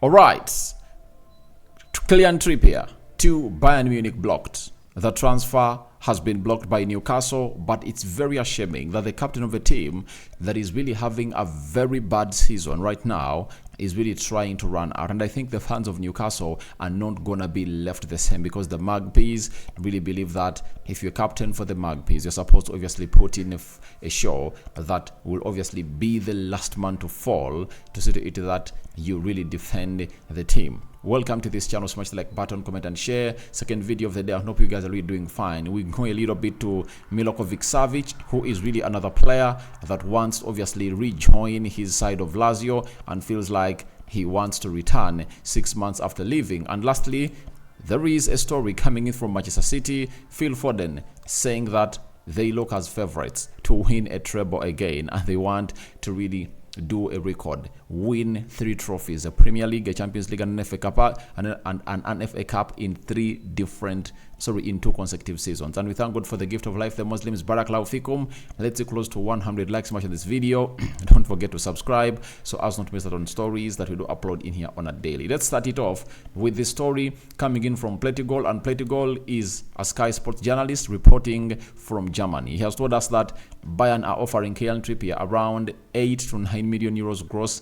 All right. Kieran Trippier to Bayern Munich blocked. The transfer has been blocked by Newcastle, but it's very ashamed that the captain of a team that is really having a very bad season right now is really trying to run out. And I think the fans of Newcastle are not going to be left the same, because the Magpies really believe that if you're captain for the Magpies, you're supposed to obviously put in a show that will obviously be the last man to fall, to see to it that you really defend the team. Welcome to this channel. Smash the like button, comment and share. Second video of the day. I hope you guys are really doing fine. We go a little bit to Milivojev, who is really another player that wants to obviously rejoin his side of Lazio and feels like he wants to return 6 months after leaving. And lastly, there is a story coming in from Manchester City. Phil Foden saying that they look as favorites to win a treble again, and they want to really do a record, win 3 trophies: a Premier League, a Champions League, and an FA Cup, and an FA Cup in 2 consecutive seasons. And we thank God for the gift of life. The Muslims, Barakallahu fikum. Let's get close to 100 likes much on this video. Don't forget to subscribe so as not to miss out on stories that we do upload in here on a daily. Let's start it off with this story coming in from Plettigol, and Plettigol is a Sky Sports journalist reporting from Germany. He has told us that Bayern are offering Kieran Trippier around 8 to 9 million euros gross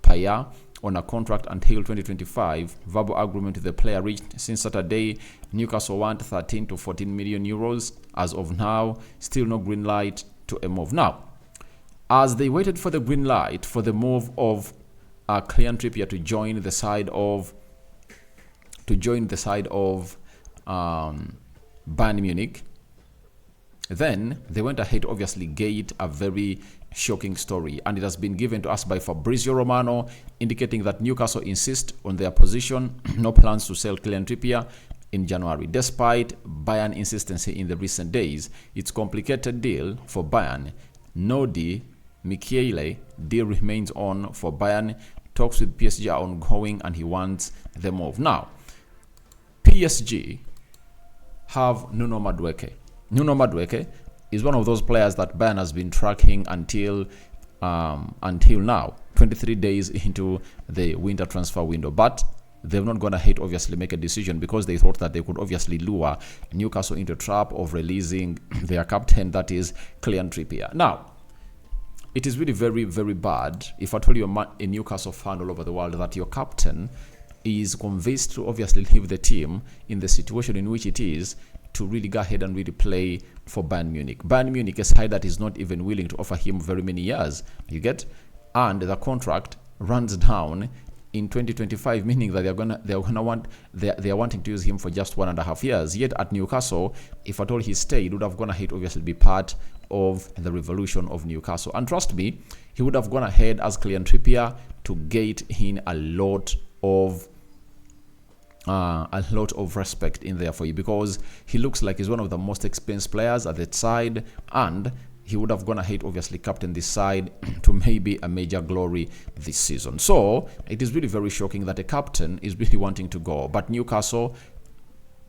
per year on a contract until 2025. Verbal agreement with the player reached since Saturday. Newcastle want 13 to 14 million euros as of now. Still no green light to a move. Now, as they waited for the green light for the move of Kieran Trippier to join the side of Bayern Munich, then they went ahead to obviously gate a very shocking story, and it has been given to us by Fabrizio Romano, indicating that Newcastle insist on their position, no plans to sell Kieran Trippier in January, despite Bayern insistency in the recent days. It's a complicated deal for Bayern. No Michele deal remains on for Bayern. Talks with PSG are ongoing, and he wants the move. Now, PSG have Nuno Madueke. Nuno Madueke is one of those players that Bayern has been tracking until now, 23 days into the winter transfer window. But they've not gone ahead obviously make a decision, because they thought that they could obviously lure Newcastle into a trap of releasing their captain, that is Kieran Trippier. Now, it is really very, very bad if I told you a Newcastle fan all over the world that your captain is convinced to obviously leave the team in the situation in which it is, to really go ahead and really play for Bayern Munich. Bayern Munich, a side that is not even willing to offer him very many years, you get, and the contract runs down in 2025, meaning that they are wanting to use him for just 1.5 years. Yet at Newcastle, if at all he stayed, would have gone ahead obviously be part of the revolution of Newcastle. And trust me, he would have gone ahead as Kieran Trippier to gate in a lot of respect in there for you, because he looks like he's one of the most expensive players at that side, and he would have gone ahead obviously captain this side to maybe a major glory this season. So it is really very shocking that a captain is really wanting to go, but Newcastle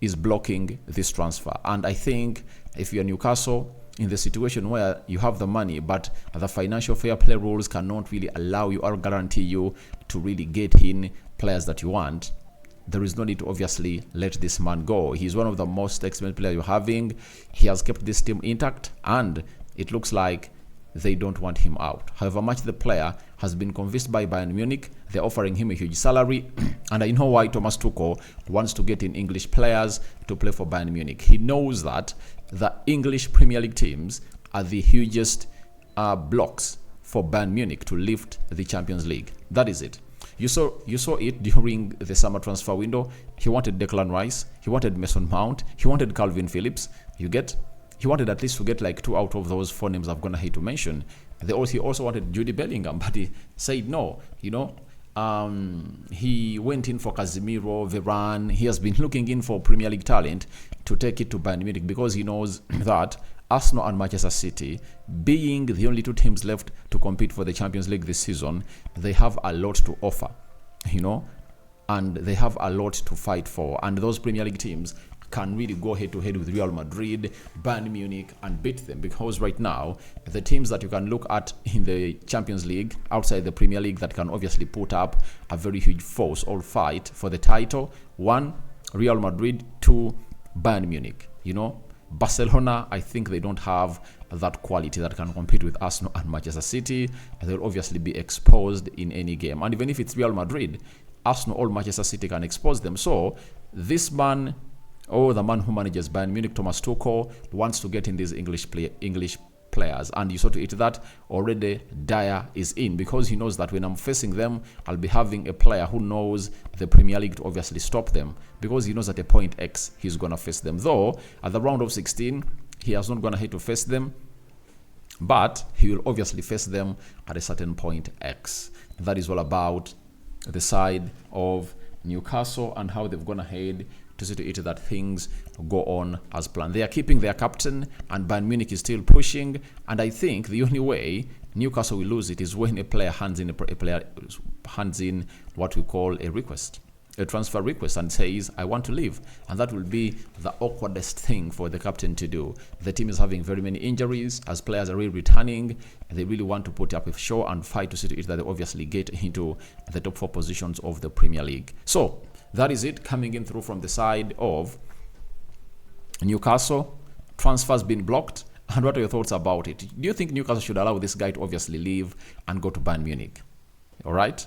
is blocking this transfer. And I think if you're Newcastle, in the situation where you have the money, but the financial fair play rules cannot really allow you or guarantee you to really get in players that you want, there is no need to obviously let this man go. He's one of the most expensive players you're having. He has kept this team intact, and it looks like they don't want him out. However much the player has been convinced by Bayern Munich, they're offering him a huge salary. And I know why Thomas Tuchel wants to get in English players to play for Bayern Munich. He knows that the English Premier League teams are the hugest blocks for Bayern Munich to lift the Champions League. That is it. You saw it during the summer transfer window. He wanted Declan Rice, he wanted Mason Mount, he wanted Calvin Phillips. You get, he wanted at least to get like 2 out of those 4 names I've gonna hate to mention. He also wanted Jude Bellingham, but he said no. You know, he went in for Casemiro, Varane. He has been looking in for Premier League talent to take it to Bayern Munich, because he knows that Arsenal and Manchester City, being the only 2 teams left to compete for the Champions League this season, they have a lot to offer, you know, and they have a lot to fight for. And those Premier League teams can really go head-to-head with Real Madrid, Bayern Munich, and beat them. Because right now, the teams that you can look at in the Champions League, outside the Premier League, that can obviously put up a very huge force or fight for the title. 1, Real Madrid. 2, Bayern Munich. You know, Barcelona, I think they don't have that quality that can compete with Arsenal and Manchester City. They'll obviously be exposed in any game. And even if it's Real Madrid, Arsenal or Manchester City can expose them. So this man, or the man who manages Bayern Munich, Thomas Tuchel, wants to get in these English players. And you saw to it that already Dyer is in, because he knows that when I'm facing them, I'll be having a player who knows the Premier League to obviously stop them, because he knows at a point X he's going to face them. Though at the round of 16, he has not gone ahead to face them, but he will obviously face them at a certain point X. That is all about the side of Newcastle and how they've gone ahead to see to it that things go on as planned. They are keeping their captain, and Bayern Munich is still pushing. And I think the only way Newcastle will lose it is when a player hands in what we call a request, a transfer request, and says, I want to leave. And that will be the awkwardest thing for the captain to do. The team is having very many injuries, as players are really returning. They really want to put up a show and fight to see to it that they obviously get into the top 4 positions of the Premier League. So that is it coming in through from the side of Newcastle. Transfers been blocked. And what are your thoughts about it? Do you think Newcastle should allow this guy to obviously leave and go to Bayern Munich? All right.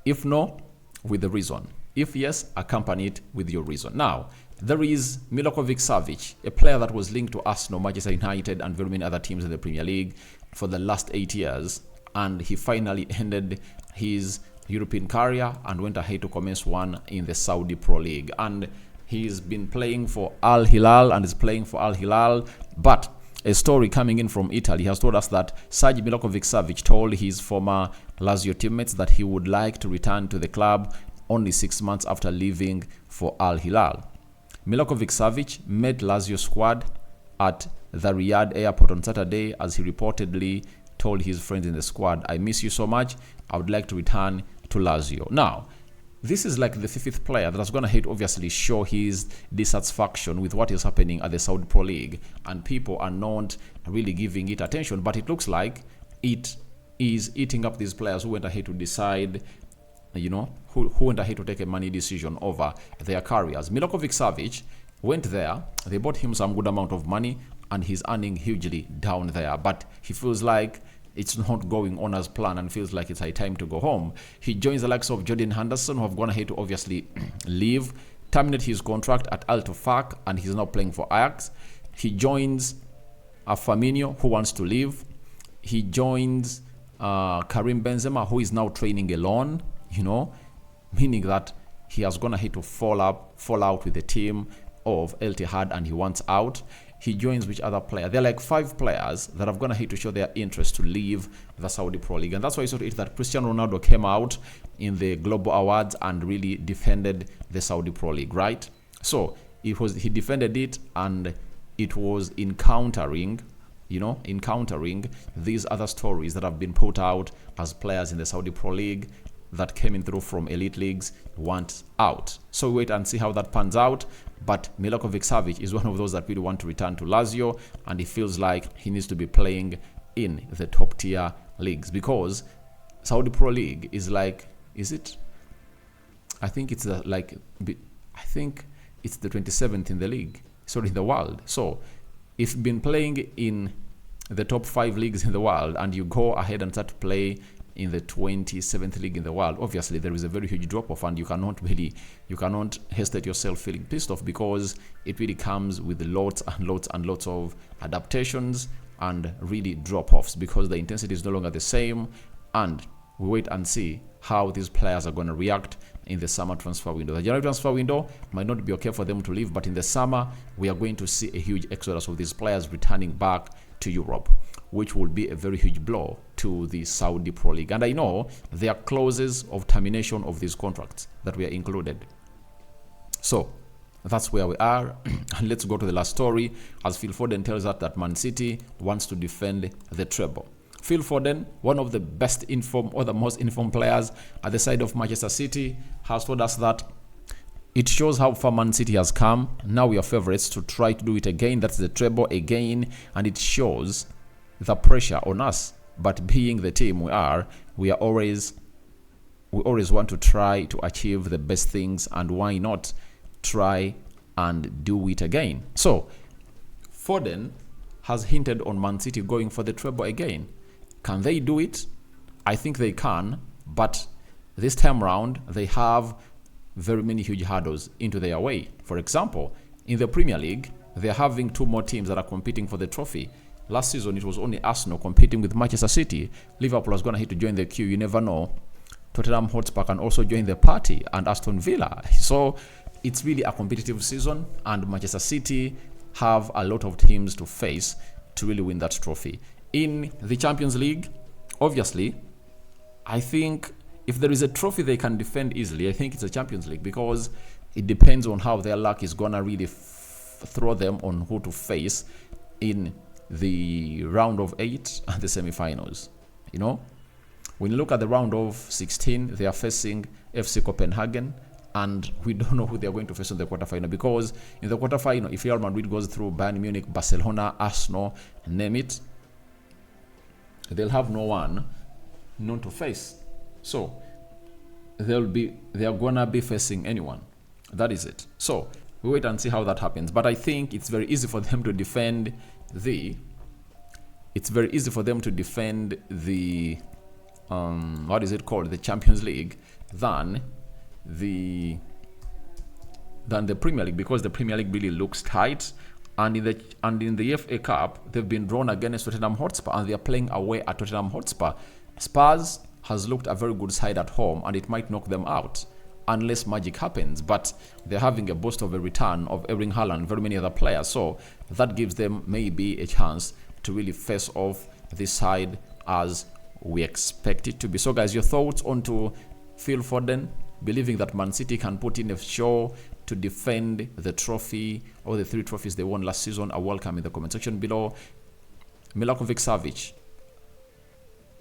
If no, with the reason. If yes, accompany it with your reason. Now, there is Milivojev Savic, a player that was linked to Arsenal, Manchester United, and very many other teams in the Premier League for the last 8 years. And he finally ended his European career and went ahead to commence one in the Saudi Pro League. And he's been playing for Al Hilal and is playing for Al Hilal. But a story coming in from Italy has told us that Serge Milivojev Savic told his former Lazio teammates that he would like to return to the club only 6 months after leaving for Al Hilal. Milivojev Savic met Lazio squad at the Riyadh airport on Saturday, as he reportedly told his friends in the squad, I miss you so much, I would like to return to Lazio. Now, this is like the 5th player that has gone ahead to obviously show his dissatisfaction with what is happening at the Saudi Pro League, and people are not really giving it attention, but it looks like it is eating up these players who went ahead to decide, you know, who went ahead to take a money decision over their careers. Milivojev Savic went there, they bought him some good amount of money, and he's earning hugely down there, but he feels like it's not going on as planned and feels like it's high time to go home. He joins the likes of Jordan Henderson, who have gone ahead to obviously leave, terminate his contract at Al Tufaq, and he's now playing for Ajax. He joins Firmino, who wants to leave. He joins Karim Benzema, who is now training alone, you know, meaning that he has gone ahead to fall out with the team of El Ittihad, and he wants out. He joins which other player? There are like 5 players that have gone ahead to show their interest to leave the Saudi Pro League. And that's why you saw it that Cristiano Ronaldo came out in the Global Awards and really defended the Saudi Pro League, right? So he defended it, and it was encountering these other stories that have been put out as players in the Saudi Pro League that came in through from elite leagues want out. So wait and see how that pans out. But Milivojev Savic is one of those that really want to return to Lazio, and he feels like he needs to be playing in the top tier leagues, because Saudi Pro League is like, I think it's the 27th in the league, sorry, in the world. So if you've been playing in the top 5 leagues in the world and you go ahead and start to play in the 27th league in the world, obviously there is a very huge drop off, and you cannot hesitate yourself feeling pissed off, because it really comes with lots and lots of adaptations and really drop offs, because the intensity is no longer the same. And we wait and see how these players are going to react in the summer transfer window. The January transfer window might not be okay for them to leave, but in the summer we are going to see a huge exodus of these players returning back to Europe, which will be a very huge blow to the Saudi Pro League. And I know there are clauses of termination of these contracts that were included. So that's where we are. And let's go to the last story, as Phil Foden tells us that Man City wants to defend the treble. Phil Foden, one of the best informed or the most informed players at the side of Manchester City, has told us that It shows how far Man City has come. Now we are favorites to try to do it again. That's the treble again. And it shows the pressure on us. But being the team we always want to try to achieve the best things. And why not try and do it again? So, Foden has hinted on Man City going for the treble again. Can they do it? I think they can. But this time round, they have very many huge hurdles into their way. For example, in the Premier League, they're having 2 more teams that are competing for the trophy. Last season, it was only Arsenal competing with Manchester City. Liverpool is going to hit to join the queue. You never know. Tottenham Hotspur can also join the party, and Aston Villa. So it's really a competitive season, and Manchester City have a lot of teams to face to really win that trophy. In the Champions League, obviously, I think if there is a trophy they can defend easily, I think it's the Champions League, because it depends on how their luck is gonna really throw them on who to face in the round of 8 and the semi-finals. You know, when you look at the round of 16, they are facing FC Copenhagen, and we don't know who they are going to face in the quarterfinal, because in the quarterfinal, if Real Madrid goes through Bayern Munich, Barcelona, Arsenal, name it, they'll have no one known to face. So they are gonna be facing anyone. That is it. So we wait and see how that happens. But I think it's very easy for them to defend the what is it called, the Champions League, than the Premier League, because the Premier League really looks tight. And in the FA Cup, they've been drawn against Tottenham Hotspur, and they are playing away at Tottenham Hotspur. Spurs has looked a very good side at home, and it might knock them out unless magic happens. But they're having a boost of a return of Erling Haaland and very many other players, so that gives them maybe a chance to really face off this side as we expect it to be. So guys, your thoughts on to Phil Foden believing that Man City can put in a show to defend the trophy, or the 3 trophies they won last season, are welcome in the comment section below. Milivojev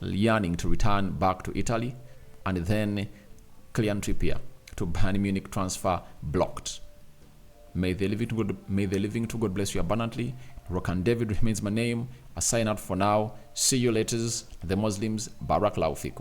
yearning to return back to Italy, and then Kieran Trippier to Bayern Munich transfer blocked. May the living to God bless you abundantly. Rokani David remains my name. I sign out for now. See you later, the Muslims. Barak Laufiko.